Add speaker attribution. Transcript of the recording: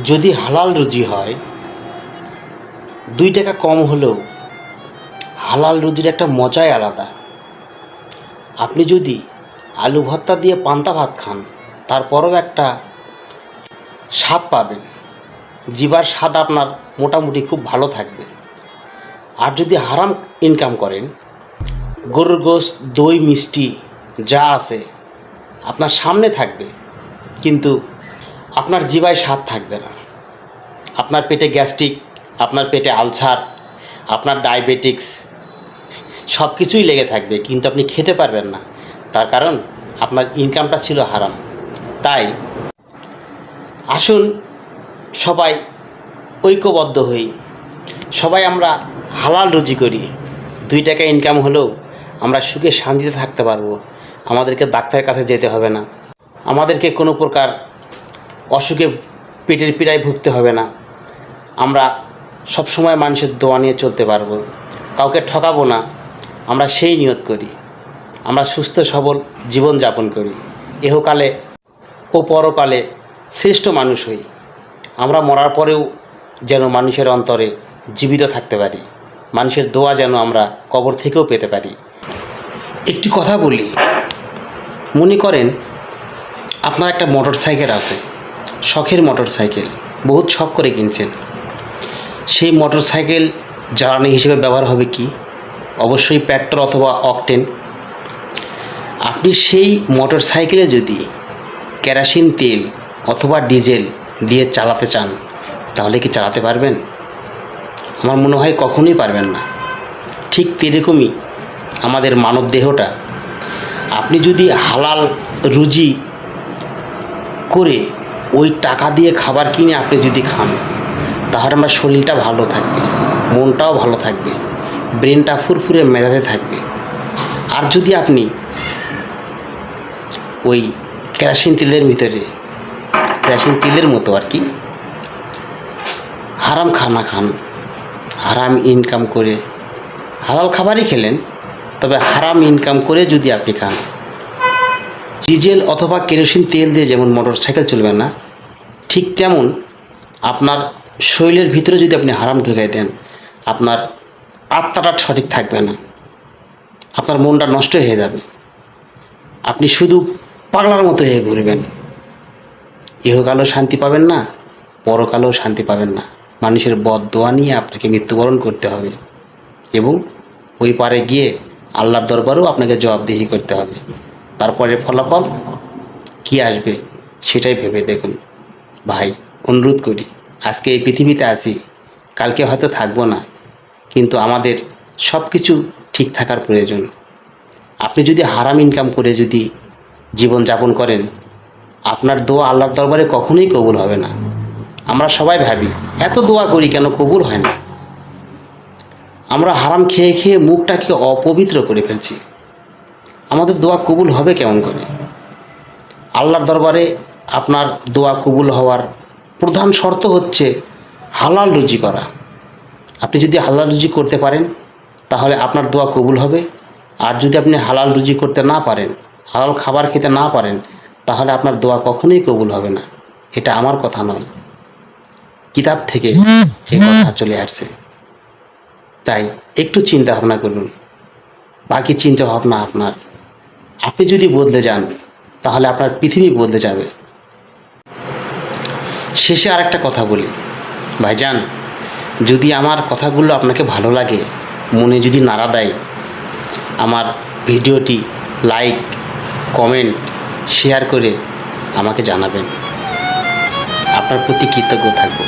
Speaker 1: যদি হালাল রুজি হয়, 2 টাকা কম হলেও হালাল রুজির একটা মজাই আলাদা। আপনি যদি আলু ভর্তা দিয়ে পান্তা ভাত খান, তারপরেও একটা স্বাদ পাবেন, জিবার স্বাদ আপনার মোটামুটি খুব ভালো থাকবে। আর যদি হারাম ইনকাম করেন, গরুর গোশত, দই, মিষ্টি যা আছে আপনার সামনে থাকবে, কিন্তু আপনার জিভায় স্বাদ থাকবে না। আপনার পেটে গ্যাস্ট্রিক, আপনার পেটে আলসার, আপনার ডায়াবেটিক্স সব কিছুই লেগে থাকবে, কিন্তু আপনি খেতে পারবেন না। তার কারণ আপনার ইনকামটা ছিল হারাম। তাই আসুন সবাই ঐক্যবদ্ধ হই, সবাই আমরা হালাল রুজি করি। 2 টাকা ইনকাম হলেও আমরা সুখে শান্তিতে থাকতে পারবো। আমাদেরকে ডাক্তারের কাছে যেতে হবে না, আমাদেরকে কোনো প্রকার অসুখে পেটের পীড়ায় ভুগতে হবে না। আমরা সবসময় মানুষের দোয়া নিয়ে চলতে পারবো, কাউকে ঠকাবো না। আমরা সেই নিয়ত করি, আমরা সুস্থ সবল জীবন যাপন করি, ইহকালে ও পরকালে শ্রেষ্ঠ মানুষ হই। আমরা মরার পরেও যেন মানুষের অন্তরে জীবিত থাকতে পারি, মানুষের দোয়া যেন আমরা কবর থেকেও পেতে পারি। একটি কথা বলি, মনে করেন আপনার একটা মোটর সাইকেল আছে, শখের মোটর সাইকেল, বহুত শখ করে কিনছেন। সেই মোটর সাইকেল জ্বালানি হিসেবে ব্যবহার হবে কি? অবশ্যই পেট্রোল অথবা অকটেন। আপনি সেই মোটর সাইকেলে যদি কেরোসিন তেল অথবা ডিজেল দিয়ে চালাতে চান, তাহলে কি চালাতে পারবেন? আমার মনে হয় কখনোই পারবেন না। ঠিক তেরকমই আমাদের মানব দেহটা, আপনি যদি হালাল রুজি করে ওই টাকা দিয়ে খাবার কিনে আপনি যদি খান, তাহলে আমার শরীরটা ভালো থাকবে, মনটাও ভালো থাকবে, ব্রেনটা ফুরফুরে মেজাজে থাকবে। আর যদি আপনি ওই কেরোসিন তেলের ভিতরে, কেরোসিন তেলের মতো আর কি, হারাম খানা খান, হারাম ইনকাম করে, হালাল খাবারই খেলেন, তবে হারাম ইনকাম করে যদি আপনি খান, ডিজেল অথবা কেরোসিন তেল দিয়ে যেমন মোটর সাইকেল চলবে না, ঠিক তেমন আপনার শরীরের ভিতরে যদি আপনি হারাম ঢুকাই দেন, আপনার আত্মাটা সঠিক থাকবে না, আপনার মনটা নষ্ট হয়ে যাবে, আপনি শুধু পাগলার মতো হয়ে ঘুরবেন। ইহকালেও শান্তি পাবেন না, পরকালেও শান্তি পাবেন না। মানুষের বদদোয়া নিয়ে আপনাকে মৃত্যুবরণ করতে হবে, এবং ওই পারে গিয়ে আল্লাহর দরবারেও আপনাকে জবাবদিহি করতে হবে। তারপরে ফলাফল কি আসবে সেটাই ভেবে দেখুন। ভাই, অনুরোধ করি, আজকে এই পৃথিবীতে আছি, কালকে হয়তো থাকবো না, কিন্তু আমাদের সব কিছু ঠিক থাকার প্রয়োজন। আপনি যদি হারাম ইনকাম করে যদি জীবন যাপন করেন, আপনার দোয়া আল্লাহর দরবারে কখনোই কবুল হবে না। আমরা সবাই ভাবি এত দোয়া করি কেন কবুল হয় না? আমরা হারাম খেয়ে খেয়ে মুখটাকে অপবিত্র করে ফেলছি, আমাদের দোয়া কবুল হবে কেমন করে? আল্লাহর দরবারে আপনার দোয়া কবুল হওয়ার প্রধান শর্ত হচ্ছে হালাল রুজি করা। আপনি যদি হালাল রুজি করতে পারেন, তাহলে আপনার দোয়া কবুল হবে। আর যদি আপনি হালাল রুজি করতে না পারেন, হালাল খাবার খেতে না পারেন, তাহলে আপনার দোয়া কখনোই কবুল হবে না। এটা আমার কথা নয়, কিতাব থেকে এই কথা চলে আসছে। তাই একটু চিন্তা ভাবনা করুন, বাকি চিন্তা ভাবনা আপনার। আপনি যদি বদলে যান, তাহলে আপনার পৃথিবী বদলে যাবে। শেষে আরেকটা কথা বলি, ভাইজান, যদি আমার কথাগুলো আপনাকে ভালো লাগে, মনে যদি নাড়া দেয়, আমার ভিডিওটি লাইক, কমেন্ট, শেয়ার করে আমাকে জানাবেন। আপনার প্রতি কৃতজ্ঞ থাকব।